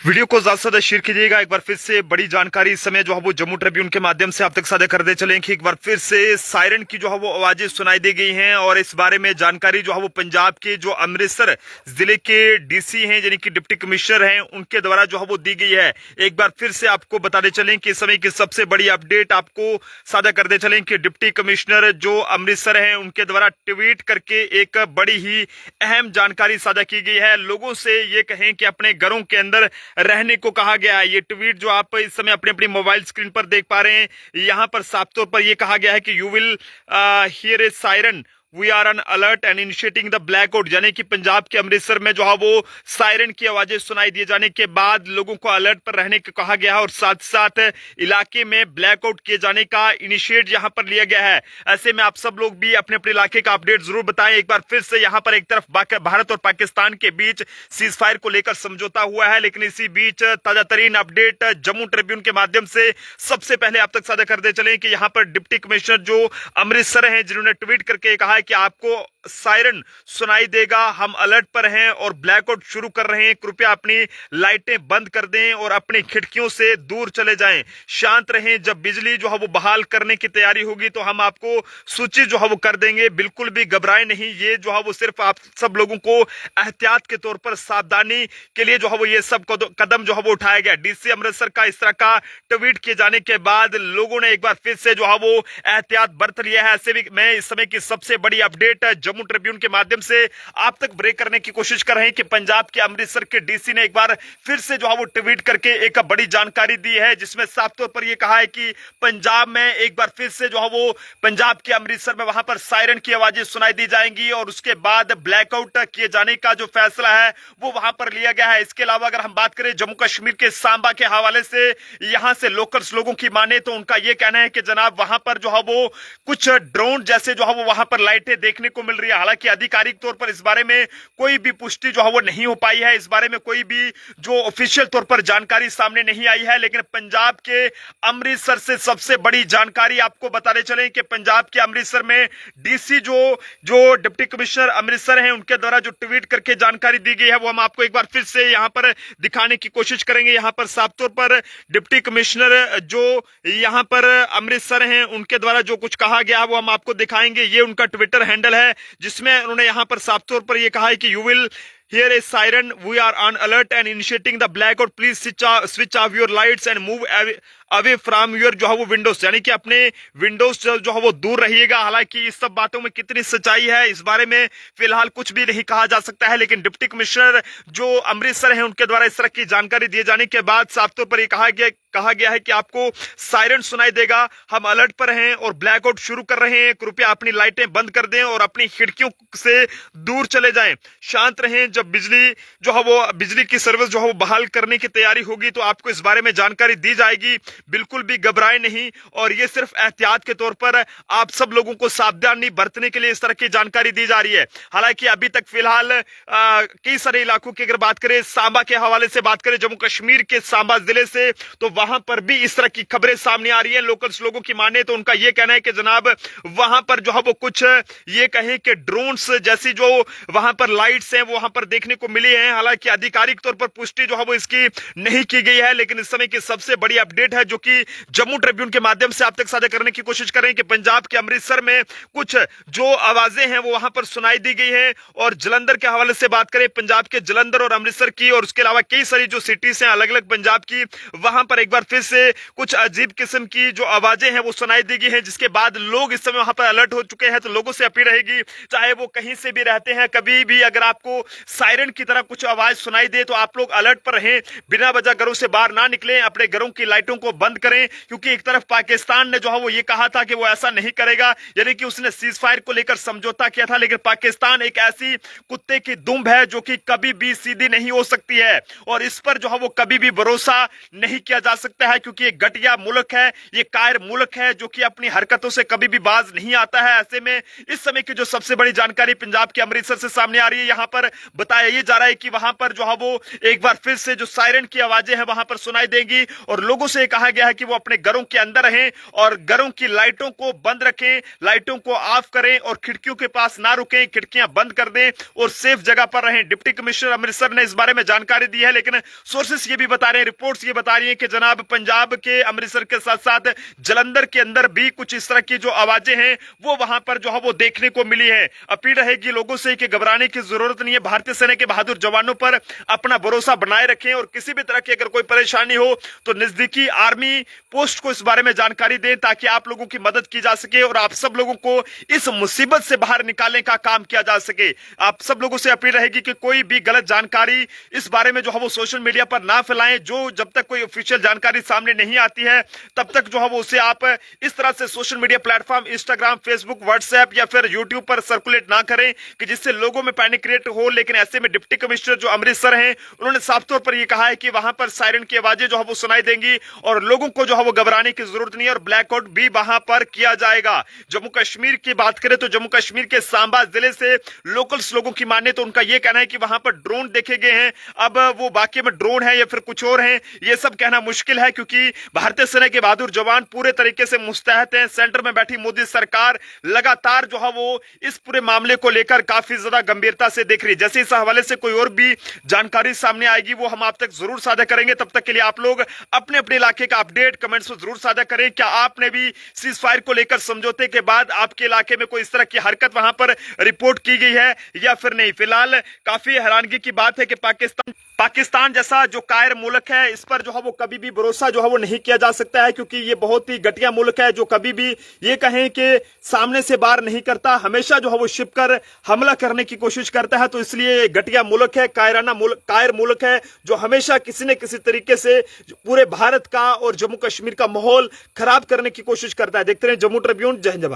Video को ज्यादा से ज्यादा शेयर कीजिएगा। एक बार फिर से बड़ी जानकारी इस समय जो है वो जम्मू ट्रिब्यून के माध्यम से आप तक साझा कर दे चले कि एक बार फिर से सायरन की जो है वो आवाजें सुनाई दी गई हैं और इस बारे में जानकारी जो है वो पंजाब के जो अमृतसर जिले के डीसी हैं यानी कि डिप्टी कमिश्नर हैं उनके द्वारा जो है वो दी गई है। एक बार फिर से आपको बताते चलें कि इस समय की सबसे बड़ी अपडेट आपको साझा कर दे चलें कि डिप्टी कमिश्नर जो अमृतसर हैं उनके द्वारा ट्वीट करके एक बड़ी ही अहम जानकारी साझा की गई है। लोगों से ये कहें कि अपने घरों के अंदर रहने को कहा गया है। ये ट्वीट जो आप इस समय अपनी अपनी मोबाइल स्क्रीन पर देख पा रहे हैं, यहां पर साफ तौर पर यह कहा गया है कि you will hear a siren, we are on alert and initiating the blackout. यानी कि पंजाब के अमृतसर में जो है वो सायरन की आवाजें सुनाई दिए जाने के बाद लोगों को अलर्ट पर रहने को कहा गया है और साथ साथ इलाके में ब्लैकआउट किए जाने का इनिशिएट यहां पर लिया गया है। ऐसे में आप सब लोग भी अपने अपने इलाके का अपडेट जरूर बताएं। एक बार फिर से यहां पर एक तरफ भारत और पाकिस्तान के बीच सीज फायर को लेकर समझौता हुआ है, लेकिन इसी बीच ताजा तरीन अपडेट जम्मू ट्रिब्यून के माध्यम से सबसे पहले आप तक साझा कर दे चले कि यहां पर डिप्टी कमिश्नर जो अमृतसर हैं जिन्होंने ट्वीट करके कहा कि आपको सायरन सुनाई देगा, हम अलर्ट पर हैं और ब्लैकआउट शुरू कर रहे हैं, कृपया अपनी लाइटें बंद कर दें और अपनी खिड़कियों से दूर चले जाएं, शांत रहें। जब बिजली जो है वो बहाल करने की तैयारी होगी तो हम आपको सूचित जो है वो कर देंगे, बिल्कुल भी घबराएं नहीं। ये जो है वो सिर्फ आप सब लोगों को एहतियात के तौर पर सावधानी के लिए जो है वो ये सब कदम जो है वो उठाया गया। डीसी अमृतसर का इस तरह का ट्वीट किए जाने के बाद लोगों ने एक बार फिर से जो है वो एहतियात बरत लिया है। ऐसे भी मैं इस समय की सबसे बड़ी अपडेट जम्मू ट्रिब्यून के माध्यम से आप तक ब्रेक करने की कोशिश कर रहे हैं कि पंजाब के अमृतसर के डीसी ने एक बार फिर से जो है वो ट्वीट करके एक बड़ी जानकारी दी है, जिसमें साफ तौर पर यह कहा है कि पंजाब में एक बार फिर से जो है वो पंजाब के अमृतसर में वहां पर सायरन की आवाजें सुनाई दी जाएंगी और उसके बाद ब्लैकआउट किए जाने का जो फैसला है वो वहां पर लिया गया है। इसके अलावा अगर हम बात करें जम्मू कश्मीर के सांबा के हवाले से, यहां से लोकल्स लोगों की माने तो उनका यह कहना है कि जनाब वहां पर जो है वो कुछ ड्रोन जैसे जो है वो वहां पर लाइटें देखने को मिल रही है। हालांकि आधिकारिक तौर पर इस बारे में कोई भी पुष्टि जो है वो नहीं हो पाई है, इस बारे में कोई भी जो ऑफिशियल तौर पर जानकारी सामने नहीं आई है। लेकिन पंजाब के अमृतसर से सबसे बड़ी जानकारी आपको बताने चले कि पंजाब के अमृतसर में डीसी जो जो डिप्टी कमिश्नर अमृतसर हैं उनके द्वारा जो ट्वीट करके जानकारी दी गई है वो हम आपको एक बार फिर से यहां पर दिखाने की कोशिश करेंगे। यहां पर साफ तौर पर डिप्टी कमिश्नर जो यहां पर अमृतसर हैं उनके द्वारा जो कुछ कहा गया है वो हम आपको दिखाएंगे। ये उनका ट्विटर हैंडल है जिसमें उन्होंने यहां पर साफ तौर पर यह कहा है कि you will hear a siren, we are on alert and initiating the blackout, please switch off your lights and move away from your जो है वो विंडोज, यानी कि अपने विंडोज जो है वो दूर रहिएगा। हालांकि इस सब बातों में कितनी सच्चाई है इस बारे में फिलहाल कुछ भी नहीं कहा जा सकता है, लेकिन डिप्टी कमिश्नर जो अमृतसर है उनके द्वारा इस तरह की जानकारी दिए जाने के बाद साफ तौर पर यह कहा गया है कि आपको सायरन सुनाई देगा, हम अलर्ट पर हैं और ब्लैकआउट शुरू कर रहे हैं, कृपया अपनी लाइटें बंद कर दें और अपनी खिड़कियों से दूर चले जाएं, शांत रहें। जब बिजली जो है वो बिजली की सर्विस जो है वो बहाल करने की तैयारी होगी तो आपको इस बारे में जानकारी दी जाएगी, बिल्कुल भी घबराएं नहीं। और ये सिर्फ एहतियात के तौर पर आप सब लोगों को सावधानी बरतने के लिए इस तरह की जानकारी दी जा रही है। हालांकि अभी तक फिलहाल कई सारे इलाकों की अगर बात करें, सांबा के हवाले से बात करें, जम्मू कश्मीर के सांबा जिले से, तो वहां पर भी इस तरह की खबरें सामने आ रही है। लोकल्स लोगों की माने तो उनका यह कहना है कि जनाब वहां पर जो है वो कुछ ये कहें कि ड्रोन्स जैसी जो वहां पर लाइट्स हैं वो वहां पर देखने को मिली हैं। हालांकि आधिकारिक तौर पर पुष्टि जो है वो इसकी नहीं की गई है, लेकिन इस समय की सबसे बड़ी अपडेट है जो कि जम्मू ट्रिब्यून के माध्यम से आप तक साझा करने की कोशिश करें कि पंजाब के अमृतसर में कुछ जो आवाजें हैं वो वहां पर सुनाई दी गई हैं। और जलंधर के हवाले से बात करें, पंजाब के जलंधर और अमृतसर की और उसके अलावा कई सारी जो सिटीज हैं अलग अलग पंजाब की, वहां पर एक बार फिर से कुछ अजीब किस्म की जो आवाजें हैं वो सुनाई दी गई हैं, जिसके बाद लोग इस समय वहां पर अलर्ट हो चुके हैं। तो लोगों से अपील रहेगी, चाहे वो कहीं से भी रहते हैं, कभी भी अगर आपको सायरन की तरह कुछ आवाज सुनाई दे तो आप लोग अलर्ट पर रहें, बिना वजह घरों से बाहर ना निकलें, अपने घरों की लाइटों को बंद करें। क्योंकि एक तरफ पाकिस्तान ने जो है वो ये कहा था कि वो ऐसा नहीं करेगा, यानी कि उसने सीज फायर को लेकर समझौता किया था, लेकिन पाकिस्तान एक ऐसी कुत्ते की दुम्ब है जो कि कभी भी सीधी नहीं हो सकती है और इस पर जो है वो कभी भी भरोसा नहीं किया जा सकता है, क्योंकि ये घटिया मुल्क है, ये कायर मुल्क है जो कि अपनी हरकतों से कभी भी बाज नहीं आता है। ऐसे में इस समय की जो सबसे बड़ी जानकारी पंजाब के अमृतसर से सामने आ रही है, यहां पर बताया ये जा रहा है कि वहां पर जो है वो एक बार फिर से जो सायरन की आवाजें हैं वहां पर सुनाई देंगी और लोगों से कहा कहा गया है कि वो अपने घरों के अंदर रहें और घरों की लाइटों को बंद रखें, लाइटों को ऑफ करें और खिड़कियों के पास ना रुकें, खिड़कियां बंद कर दें और सेफ जगह पर रहें। डिप्टी कमिश्नर अमृतसर ने इस बारे में जानकारी दी है, लेकिन सोर्सेस ये भी बता रहे हैं, रिपोर्ट्स ये बता रही हैं कि जनाब पंजाब के अमृतसर के साथ साथ जलंधर के अंदर भी कुछ इस तरह की जो आवाजें हैं वो वहां पर जो है वो देखने को मिली है। अपील रहेगी लोगों से कि घबराने की जरूरत नहीं है, भारतीय सेना के बहादुर जवानों पर अपना भरोसा बनाए रखें और किसी भी तरह की अगर कोई परेशानी हो तो नजदीकी आर्मी पोस्ट को इस बारे में जानकारी दें ताकि आप लोगों की मदद की जा सके और आप सब लोगों को इस मुसीबत से बाहर निकालने का काम किया जा सके। आप सब लोगों से अपील रहेगी कि कोई भी गलत जानकारी इस बारे में जो है वो सोशल मीडिया पर ना फैलाएं। जो जब तक कोई ऑफिशियल जानकारी सामने नहीं आती है तब तक जो है वो उसे आप इस तरह से social media platform Instagram, Facebook, WhatsApp या फिर यूट्यूब पर सर्कुलेट ना करें कि जिससे लोगों में पैनिक क्रिएट हो। लेकिन ऐसे में डिप्टी कमिश्नर जो अमृतसर हैं उन्होंने साफ तौर पर यह कहा है कि वहां पर सायरन की आवाजें जो है वो सुनाई देंगी और लोगों को जो है वो घबराने की जरूरत नहीं है और ब्लैकआउट भी वहां पर किया जाएगा। जम्मू कश्मीर की बात करें तो जम्मू कश्मीर के सांबा जिले से लोकल्स लोगों की माने तो उनका यह कहना है कि वहां पर ड्रोन देखे गए हैं। अब वो वाकई में ड्रोन है या फिर कुछ और है ये सब कहना मुश्किल है, क्योंकि भारतीय सेना के बहादुर जवान पूरे तरीके से मुस्तैद हैं। सेंटर में बैठी मोदी सरकार लगातार जो है वो इस पूरे मामले को लेकर काफी ज्यादा गंभीरता से देख रही है। जैसे इस हवाले से कोई और भी जानकारी सामने आएगी वो हम आप तक जरूर साझा करेंगे। तब तक के लिए आप लोग अपने अपने इलाके का अपडेट कमेंट्स में जरूर साझा करें। क्या आपने भी सीज फायर को लेकर समझौते के बाद आपके इलाके में कोई इस तरह की हरकत वहां पर रिपोर्ट की गई है या फिर नहीं? फिलहाल काफी हैरानगी की बात है कि पाकिस्तान जैसा जो कायर मुल्क है इस पर जो है वो कभी भी भरोसा जो है वो नहीं किया जा सकता है, क्योंकि ये बहुत ही घटिया मुल्क है जो कभी भी ये कहें कि सामने से बार नहीं करता, हमेशा जो है वो छिप कर हमला करने की कोशिश करता है। तो इसलिए घटिया मुल्क है, कायर मुल्क है जो हमेशा किसी न किसी तरीके से पूरे भारत का और जम्मू कश्मीर का माहौल खराब करने की कोशिश करता है। देखते रहे जम्मू ट्रिब्यून। जय हिंद।